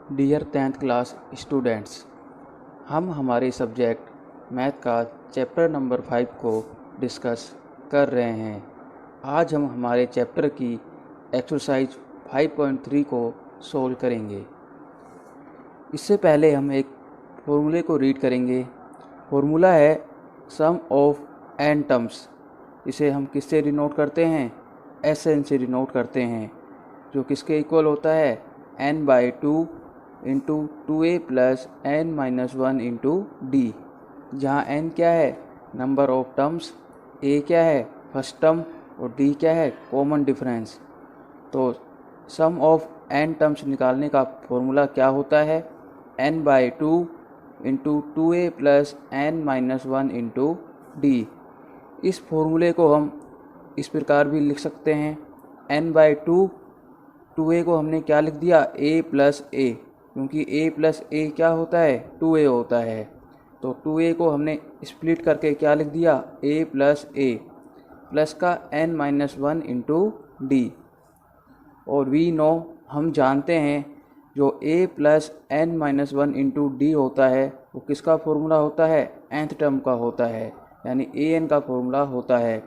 Dear 10th class students, हम हमारे subject math का चैप्टर नंबर 5 को डिस्कस कर रहे हैं। आज हम हमारे चैप्टर की एक्सरसाइज 5.3 को सोल्व करेंगे। इससे पहले हम एक फॉर्मूले को रीड करेंगे। फॉर्मूला है सम ऑफ n टर्म्स। इसे हम किससे डिनोट करते हैं? Sn से डिनोट करते हैं, जो किसके इक्वल होता है? n/2 into 2a plus n-1 into D, जहाँ n क्या है? नंबर ऑफ टर्म्स, a क्या है? फर्स्ट टर्म, और d क्या है? Common difference. तो सम ऑफ n टर्म्स निकालने का फॉर्मूला क्या होता है? n/2 into 2a plus n-1 into D. इस फॉर्मूले को हम इस प्रकार भी लिख सकते हैं, n/2, 2a को हमने क्या लिख दिया? a प्लस a, क्योंकि a प्लस a क्या होता है? 2a होता है। तो 2a को हमने स्प्लिट करके क्या लिख दिया? a प्लस a प्लस का n-1 इंटू डी। और वी नो, हम जानते हैं, जो a plus n-1 into D होता है वो किसका फॉर्मूला होता है? nth टर्म का होता है, यानी an का फॉर्मूला होता है।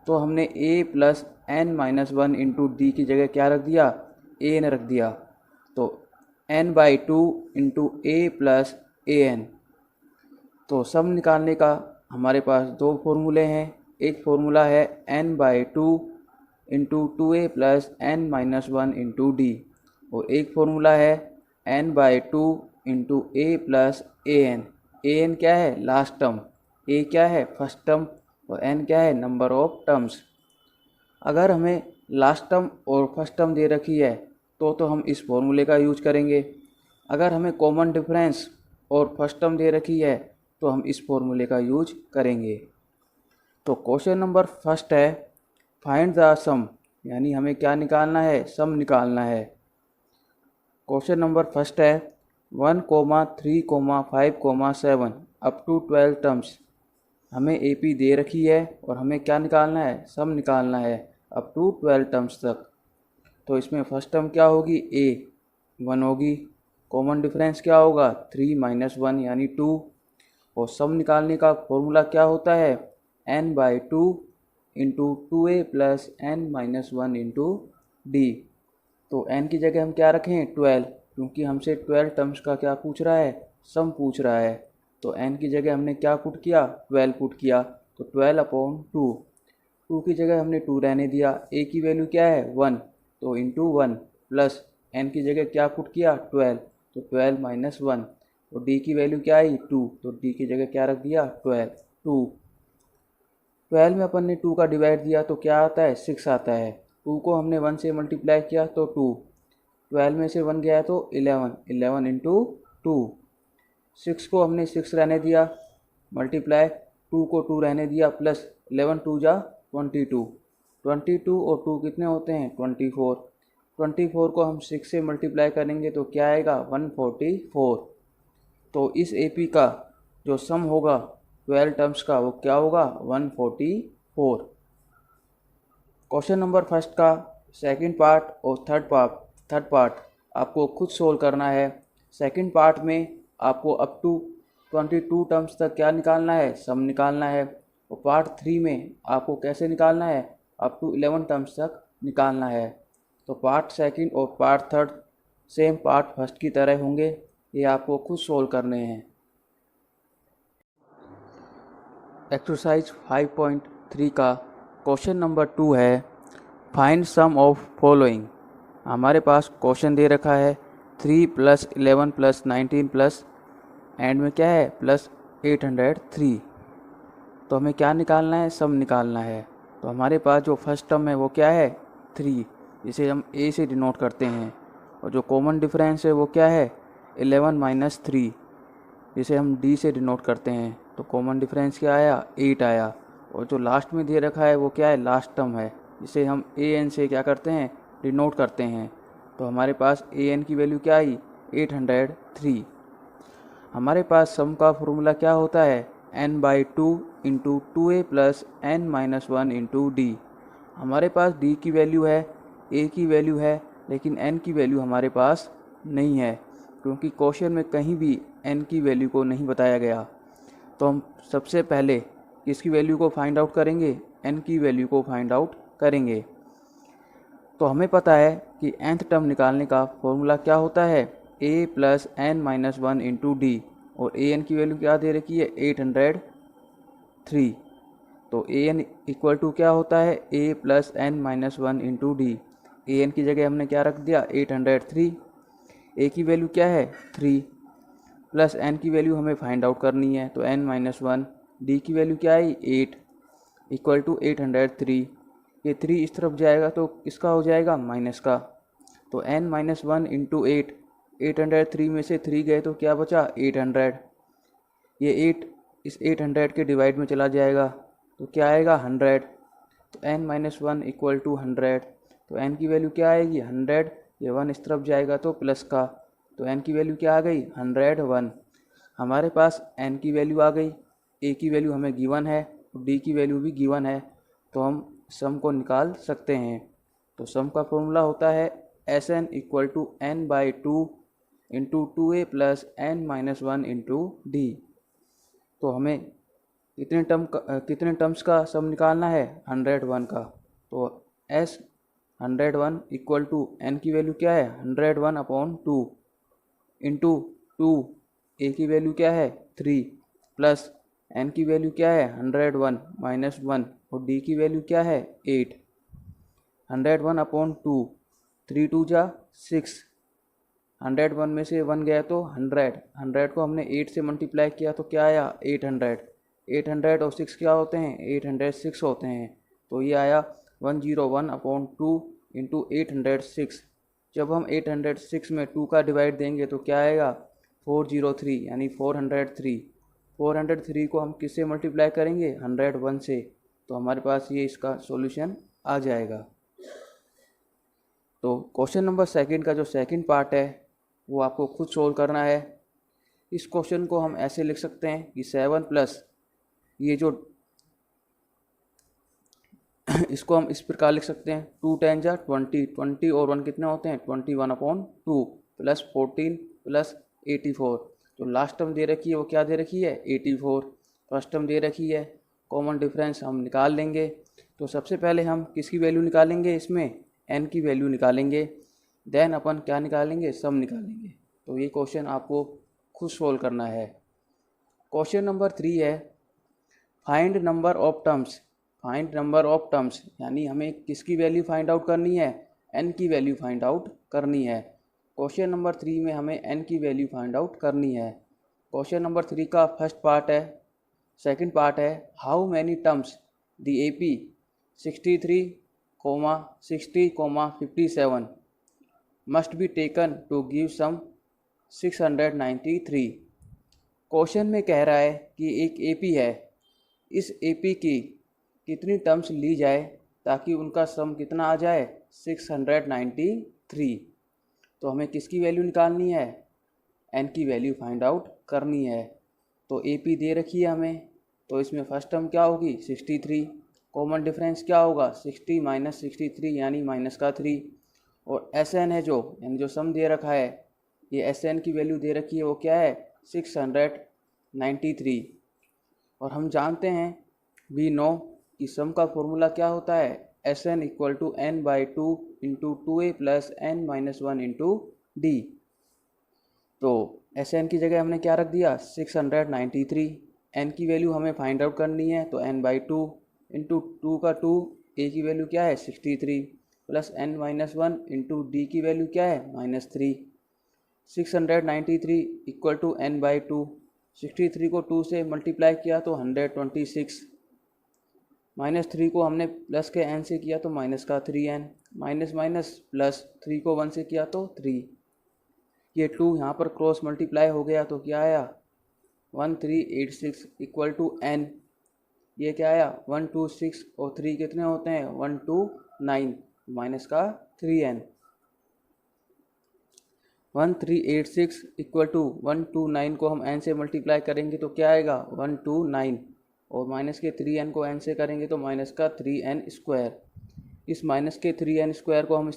तो हमने a plus n-1 into D की जगह क्या रख दिया? an रख दिया। तो n/2 into a plus an। तो सम निकालने का हमारे पास दो फॉर्मूले हैं। एक फॉर्मूला है n/2 into 2a plus n-1 into D, और एक फॉर्मूला है n/2 into a plus an। an क्या है? लास्ट टर्म, a क्या है? फर्स्ट टर्म, और n क्या है? Number of terms. अगर हमें लास्ट टर्म और फर्स्ट टर्म दे रखी है तो हम इस फॉर्मूले का यूज करेंगे। अगर हमें कॉमन डिफरेंस और फर्स्ट टर्म दे रखी है तो हम इस फॉर्मूले का यूज करेंगे। तो क्वेश्चन नंबर फर्स्ट है फाइंड द सम, यानी हमें क्या निकालना है? सम निकालना है। क्वेश्चन नंबर फर्स्ट है 1, 3, 5, 7 अप टू 12 टर्म्स। हमें AP दे रखी है और हमें क्या निकालना है? सम निकालना है अप टू 12 टर्म्स तक। तो इसमें फर्स्ट टर्म क्या होगी? a 1 होगी। कॉमन डिफरेंस क्या होगा? 3 - 1 यानी 2। और सम निकालने का फॉर्मूला क्या होता है? n/2 into 2a plus n-1 into D. तो n की जगह हम क्या रखें? 12, क्योंकि हमसे 12 टर्म्स का क्या पूछ रहा है? सम पूछ रहा है। तो n की जगह हमने क्या पुट किया? 12 पुट किया। तो 12/2, 2 की जगह हमने 2 रहने दिया। a की वैल्यू क्या है? 1, तो इंटू 1 प्लस n की जगह क्या पुट किया? 12, तो 12 - 1, और d की वैल्यू क्या आई? 2, तो d की जगह क्या रख दिया? 12। 12 में अपन ने 2 का डिवाइड दिया तो क्या आता है? 6 आता है। 2 को हमने 1 से मल्टीप्लाई किया तो 2, 12 में से 1 गया तो 11, 11 इंटू 2। 6 को हमने 6 रहने दिया, मल्टीप्लाई 2 को 2 रहने दिया, प्लस 11 2 जा 22, 22 और 2 कितने होते हैं? 24। 24 को हम 6 से मल्टीप्लाई करेंगे तो क्या आएगा? 144। तो इस AP का जो सम होगा 12 टर्म्स का वो क्या होगा? 144। क्वेश्चन नंबर फर्स्ट का सेकंड पार्ट और थर्ड पार्ट आपको खुद सोल्व करना है। सेकंड पार्ट में आपको अप टू 22 टर्म्स तक क्या निकालना है? सम निकालना है। और पार्ट 3 में आपको कैसे निकालना है? अप टू 11 टर्म्स तक निकालना है। तो पार्ट सेकंड और part third same part first की तरह होंगे, ये आपको खुद सोल्व करने हैं। एक्सरसाइज 5.3 का क्वेश्चन नंबर 2 है फाइंड सम ऑफ फॉलोइंग। हमारे पास क्वेश्चन दे रखा है 3 + 11 + 19 प्लस एंड में क्या है? प्लस 803। तो हमें क्या निकालना है? सम निकालना है। तो हमारे पास जो फर्स्ट टर्म है वो क्या है? 3, जिसे हम a से डिनोट करते हैं। और जो कॉमन डिफरेंस है वो क्या है? 11 - 3, जिसे हम d से डिनोट करते हैं। तो कॉमन डिफरेंस क्या आया? 8 आया। और जो लास्ट में दे रखा है वो क्या है? लास्ट टर्म है, जिसे हम an से क्या करते हैं? डिनोट करते हैं। तो हमारे पास an की वैल्यू क्या आई? 803। हमारे पास सम का फॉर्मूला क्या होता है? n/2 into 2a plus n-1 into D. हमारे पास d की वैल्यू है, a की वैल्यू है, लेकिन n की वैल्यू हमारे पास नहीं है। क्योंकि क्वेश्चन में कहीं भी n की वैल्यू को नहीं बताया गया। तो हम सबसे पहले किसकी वैल्यू को फाइंड आउट करेंगे, n की वैल्यू को फाइंड आउट करेंगे। तो हमें पता है कि nth टर्म निकालने का फॉर्मूला क्या होता है, a plus N minus one into D, और ए एन की वैल्यू क्या दे रखी है, 803। तो ए एन इक्वल टू क्या होता है, a plus N minus one into D. A N की जगह हमने क्या रख दिया, 803। ए की वैल्यू क्या है, 3, प्लस एन की वैल्यू हमें फाइंड आउट करनी है, तो एन माइनस वन। डी की वैल्यू क्या आई, 8, इक्वल टू 803। ये 3 इस तरफ जाएगा तो किसका हो जाएगा, माइनस का। तो n माइनस वन इंटू 803 में से 3 गए तो क्या बचा, 800। ये 8 इस 800 के डिवाइड में चला जाएगा तो क्या आएगा, 100। तो n minus one equal to 100। तो n की वैल्यू क्या आएगी, 100। ये 1 इस तरफ जाएगा तो प्लस का, तो n की वैल्यू क्या आ गई, 101। हमारे पास n की वैल्यू आ गई, a की वैल्यू हमें गिवन है, d की वैल्यू भी गिवन है, तो हम सम को निकाल सकते हैं। तो सम का फॉर्मूला होता है Sn equal to n by two into 2a plus N minus one into D. तो हमें कितने टर्म्स का सम निकालना है, 101 का। तो S 101 इक्वल टू n की वैल्यू क्या है, 101 अपॉन 2 इंटू 2, a की वैल्यू क्या है, 3, प्लस n की वैल्यू क्या है, 101 माइनस 1, और d की वैल्यू क्या है, 8। 101 अपॉन 2, 3 2 जा 6, 101 में से 1 गया तो 100 को हमने 8 से मल्टीप्लाई किया तो क्या आया, 800 और 6 क्या होते हैं, 806 होते हैं। तो ये आया 101 अपॉन 2 इंटू 806। जब हम 806 में 2 का डिवाइड देंगे तो क्या आएगा, 403, यानी 403। 403 को हम किससे मल्टीप्लाई करेंगे, 101 से, तो हमारे पास ये इसका सॉल्यूशन आ जाएगा। तो क्वेश्चन नंबर सेकंड का जो सेकंड पार्ट है वो आपको खुद सोल्व करना है। इस क्वेश्चन को हम ऐसे लिख सकते हैं कि 7 प्लस ये जो इसको हम इस प्रकार लिख सकते हैं, 2 10 जा 20 और 1 कितने होते हैं, 21 अपॉन 2 प्लस 14 प्लस 84। तो लास्ट टर्म दे रखी है वो क्या दे रखी है, 84। फर्स्ट टर्म दे रखी है, कॉमन डिफरेंस हम निकाल लेंगे। तो सबसे पहले हम किसकी वैल्यू निकालेंगे, इसमें n की वैल्यू निकालेंगे, देन अपन क्या निकालेंगे, सम निकालेंगे। तो ये क्वेश्चन आपको खुद सोल्व करना है। क्वेश्चन नंबर 3 है, find number of terms. Find number of terms यानी हमें किसकी वैल्यू फाइंड आउट करनी है, n की वैल्यू फाइंड आउट करनी है। क्वेश्चन नंबर 3 में हमें n की वैल्यू फाइंड आउट करनी है। क्वेश्चन नंबर 3 का फर्स्ट पार्ट है, सेकंड पार्ट है, how many terms the AP 63, 60, 57 must be taken to give sum 693। Question में कह रहा है कि एक AP है, इस AP की कितनी टर्म्स ली जाए ताकि उनका सम कितना आ जाए, 693। तो हमें किसकी वैल्यू निकालनी है, n की वैल्यू फाइंड आउट करनी है। तो AP दे रखी है हमें, तो इसमें फर्स्ट टर्म क्या होगी, 63। कॉमन डिफरेंस क्या होगा, 60 माइनस 63 यानी माइनस का 3। और Sn है जो, यानी जो सम दे रखा है, ये Sn की वैल्यू दे रखी है वो क्या है, 693। और हम जानते हैं, वी नो कि सम का फॉर्मूला क्या होता है, Sn equal to n by two into 2a plus N minus one into D. तो Sn की जगह हमने क्या रख दिया, 693। n की वैल्यू हमें फाइंड आउट करनी है, तो n बाई टू इंटू 2 का 2, a की वैल्यू क्या है, 63 plus n minus one into D की वैल्यू क्या है, -3। 693 equal to n by two, 63 को 2 से मल्टीप्लाई किया तो 126, -3 को हमने प्लस के n से किया तो माइनस का 3n, माइनस माइनस प्लस 3 को 1 से किया तो 3। ये 2 यहाँ पर क्रॉस मल्टीप्लाई हो गया तो क्या आया, 1386 इक्वल टू n। ये क्या आया, 126 और 3 कितने होते हैं, 129, माइनस का 3n। 1386 इक्वल टू 129 को हम n से मल्टीप्लाई करेंगे तो क्या आएगा, 129, और माइनस के 3n को n से करेंगे तो माइनस का 3n स्क्वायर। इस माइनस के 3n स्क्वायर को हम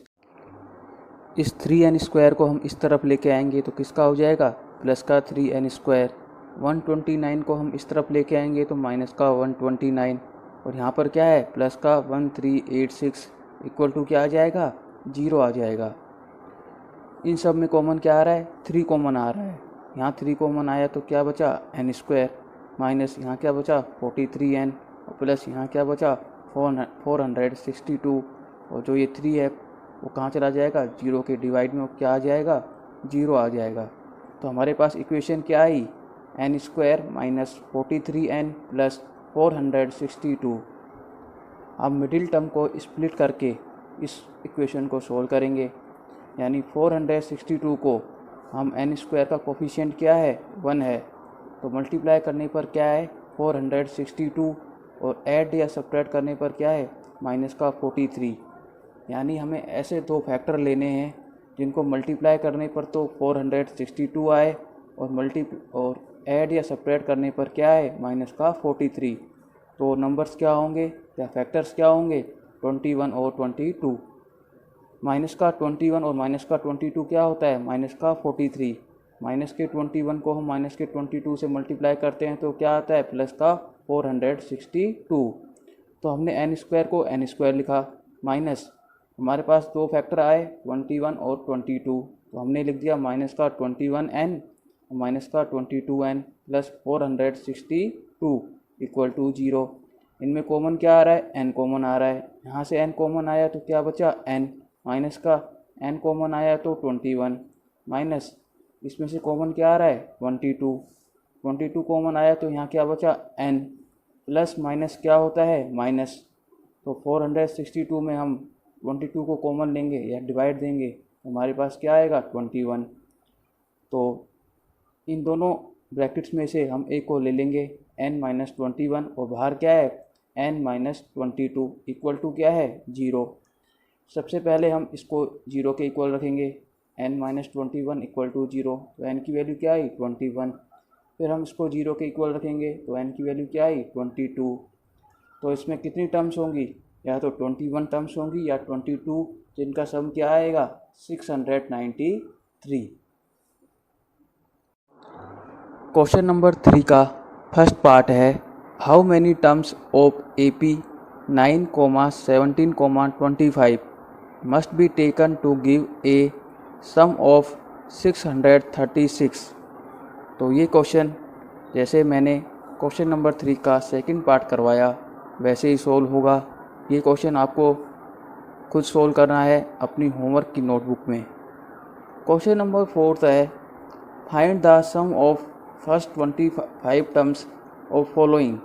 इस 3n² को हम इस तरफ लेके आएंगे तो किसका हो जाएगा, प्लस का 3n²। 129 को हम इस तरफ लेके आएंगे तो माइनस का 129, और यहाँ पर क्या है, प्लस का 1386 इक्वल टू क्या आ जाएगा, 0 आ जाएगा। इन सब में कॉमन क्या आ रहा है, 3 कॉमन आ रहा है। यहाँ 3 कॉमन आया तो क्या बचा, n², माइनस यहाँ क्या बचा 43n, और प्लस यहाँ क्या बचा 462, और जो ये 3 है वो कहाँ चला जाएगा, 0 के डिवाइड में, वो क्या आ जाएगा, 0 आ जाएगा। तो हमारे पास इक्वेशन क्या आई, n² माइनस 43n प्लस 462। अब मिडिल टर्म को स्प्लिट करके इस इक्वेशन को सोल्व करेंगे, यानी 462 को हम n² का कोफिशिएंट क्या है, 1 है, तो मल्टीप्लाई करने पर क्या है 462, और ऐड या सब्ट्रैक्ट करने पर क्या है, माइनस का 43। यानी हमें ऐसे दो फैक्टर लेने हैं जिनको मल्टीप्लाई करने पर तो 462 आए, और ऐड या सब्ट्रैक्ट करने पर क्या है, माइनस का 43। तो नंबर्स क्या होंगे या फैक्टर्स क्या होंगे, 21 और 22। माइनस का 21 और माइनस का 22 क्या होता है, माइनस का 43। माइनस के 21 को हम माइनस के 22 से मल्टीप्लाई करते हैं तो क्या आता है, प्लस का 462। तो हमने n² को n² लिखा, माइनस हमारे पास दो फैक्टर आए 21 और 22, तो हमने लिख दिया माइनस का 21n और माइनस का 22n प्लस 462 इक्वल टू 0। इनमें कॉमन क्या आ रहा है, n कॉमन आ रहा है। यहाँ से n कॉमन आया तो क्या बचा, n, माइनस का n कॉमन आया तो 21, माइनस इसमें से कॉमन क्या आ रहा है, 22 कॉमन आया तो यहाँ क्या बचा, n, प्लस माइनस क्या होता है, माइनस। तो 462 में हम 22 को कॉमन लेंगे या डिवाइड देंगे तो हमारे पास क्या आएगा, 21। तो इन दोनों ब्रैकेट्स में से हम एक को ले लेंगे, n-21, और बाहर क्या है, n-22 इक्वल टू क्या है, 0। सबसे पहले हम इसको 0 के इक्वल रखेंगे, n-21 इक्वल टू 0, तो n की वैल्यू क्या आई, 21। फिर हम इसको 0 के इक्वल रखेंगे तो n की वैल्यू क्या आई, 22। तो इसमें कितनी टर्म्स होंगी, या तो 21 टर्म्स होंगी या 22, जिनका सम क्या आएगा, 693। क्वेश्चन नंबर 3 का फर्स्ट पार्ट है, how many terms of AP 9, 17, 25 must be taken to give a sum of 636। तो ये क्वेश्चन जैसे मैंने क्वेश्चन नंबर 3 का सेकंड पार्ट करवाया वैसे ही सोल्व होगा। ये क्वेश्चन आपको खुद सोल्व करना है अपनी होमवर्क की नोटबुक में। क्वेश्चन नंबर 4 है, find the sum of first 25 terms of following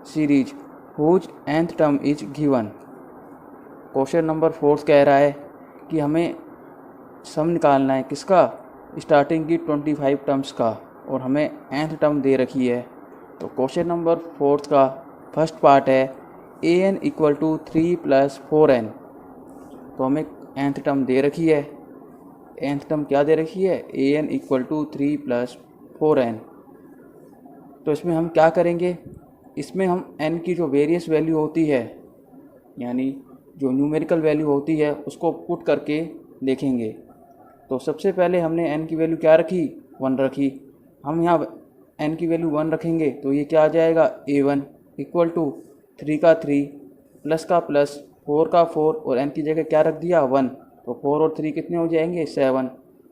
series whose nth term is given. Question number 4 कह रहा है कि हमें सम निकालना है किसका, स्टार्टिंग की 25 टर्म्स का, और हमें nth टर्म दे रखी है। तो क्वेश्चन नंबर 4 का फर्स्ट पार्ट है an इक्वल टू 3 + 4n। तो हमें nth टर्म दे रखी है, nth टर्म क्या दे रखी है, an इक्वल टू 3 + 4n। तो इसमें हम क्या करेंगे, इसमें हम n की जो वेरियस वैल्यू होती है, यानी जो न्यूमेरिकल वैल्यू होती है, उसको पुट करके देखेंगे। तो सबसे पहले हमने n की वैल्यू क्या रखी, 1 रखी। हम यहाँ n की वैल्यू 1 रखेंगे तो ये क्या आ जाएगा, a1 इक्वल टू 3 का 3 प्लस का प्लस 4 का 4, और n की जगह क्या रख दिया, 1, तो 4 और 3 कितने हो जाएंगे, 7।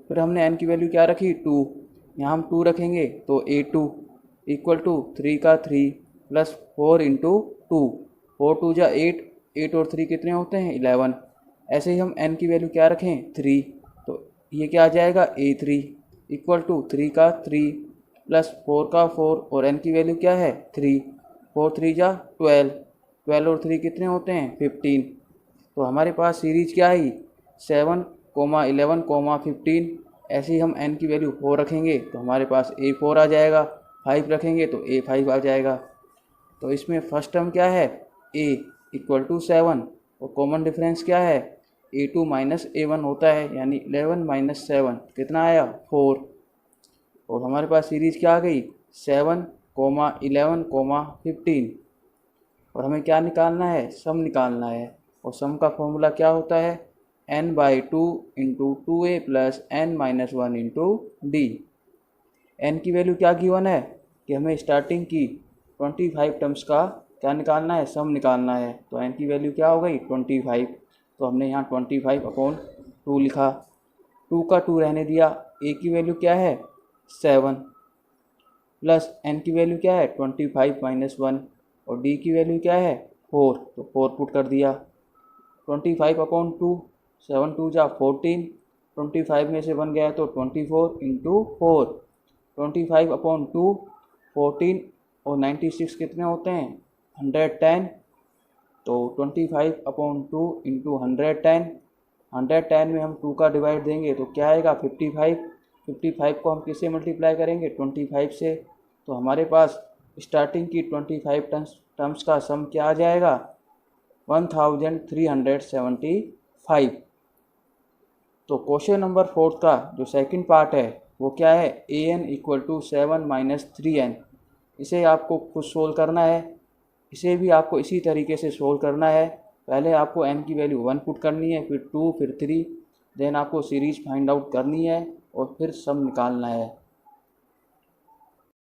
फिर हमने n की वैल्यू क्या रखी, 2, यहाँ हम 2 रखेंगे तो a2 इक्वल टू 3 का 3 प्लस 4 इंटू 2, 4 2 जा 8, 8 और 3 कितने होते हैं, 11। ऐसे ही हम n की वैल्यू क्या रखें, 3, तो ये क्या आ जाएगा, a3 इक्वल टू 3 का 3 प्लस 4 का 4, और n की वैल्यू क्या है, 3, 4 3 जा 12, 12 और 3 कितने होते हैं, 15। तो हमारे पास सीरीज क्या आई, 7, 11, 15। ऐसे ही हम n की वैल्यू 4 रखेंगे तो हमारे पास a4 आ जाएगा, 5 रखेंगे तो a5 आ जाएगा। तो इसमें फर्स्ट टर्म क्या है, a इक्वल टू 7, और कॉमन डिफरेंस क्या है, a2 माइनस a1 होता है, यानी 11 माइनस 7 कितना आया, 4। और हमारे पास सीरीज क्या आ गई, 7, 11, 15। और हमें क्या निकालना है, सम निकालना है, और सम का फॉर्मूला क्या होता है, n/2 into 2a plus n-1 into D. n की वैल्यू क्या गिवन है कि हमें स्टार्टिंग की 25 टर्म्स का क्या निकालना है, सम निकालना है। तो n की वैल्यू क्या हो गई 25। तो हमने यहाँ 25/2 लिखा, 2 का 2 रहने दिया। a की वैल्यू क्या है 7 प्लस n की वैल्यू क्या है 25 - 1 और d की वैल्यू क्या है 4। तो 4 पुट कर दिया। 25/2 7 2 जा 14, 25 में से 1 गया तो 24 इंटू 4। 25/2 14 और 96 कितने होते हैं 110। तो 25/2 इंटू 110, 110 में हम 2 का डिवाइड देंगे तो क्या आएगा 55। 55 को हम किससे मल्टीप्लाई करेंगे 25 से। तो हमारे पास स्टार्टिंग की 25 टर्म्स का सम क्या आ जाएगा 1375। तो क्वेश्चन नंबर 4 का जो सेकंड पार्ट है वो क्या है an = 7 - 3n। इसे आपको खुद सोल्व करना है। इसे भी आपको इसी तरीके से सोल्व करना है। पहले आपको n की वैल्यू 1 पुट करनी है, फिर 2, फिर 3, देन आपको सीरीज फाइंड आउट करनी है और फिर सम निकालना है।